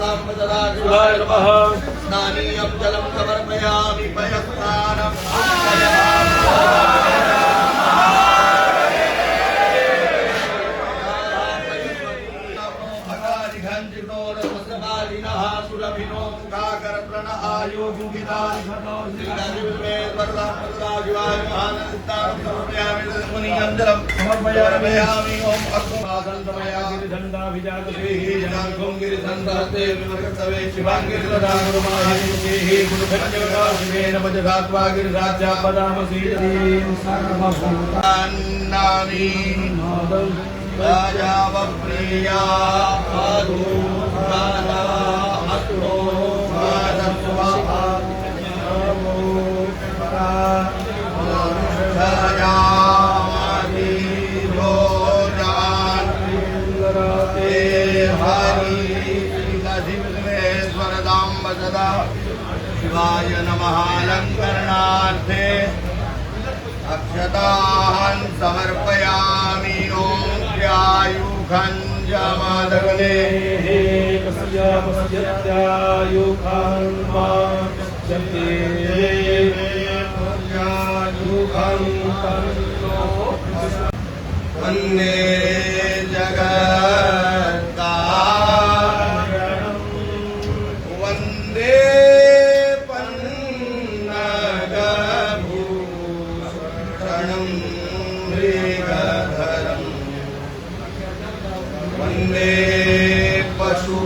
शिवाय नमः। स्नानीयं जलं समर्पयामि पयस्नानं सुरभिनो मुखाकरप्रण आयोगिता समर्पयामि ओम अग्निमादन्तमयागिरिदण्डाभिजातदेहि जनार्घों गिरिदण्डहस्ते विमर्कतवे शिवाङ्गिरिदण्डागुरुमाहिते गुरुभज्जवकाशिवेन भजगात्वा गिरिराज्यापदामसीदति सर्वभूतान्नानि राजावप्रिया आधूराना अत्रो मानस्वा नमो राजामादि भोजाते हरि श्रीकाधिमेश्वरदां वसदा शिवाय नमः। अलङ्करणार्थे अक्षतान् समर्पयामि ओम आयुखञ्जमादगने वन्दे जगत्कारणं वन्दे पन्नगभूषणं मृगधरम् वन्दे पशु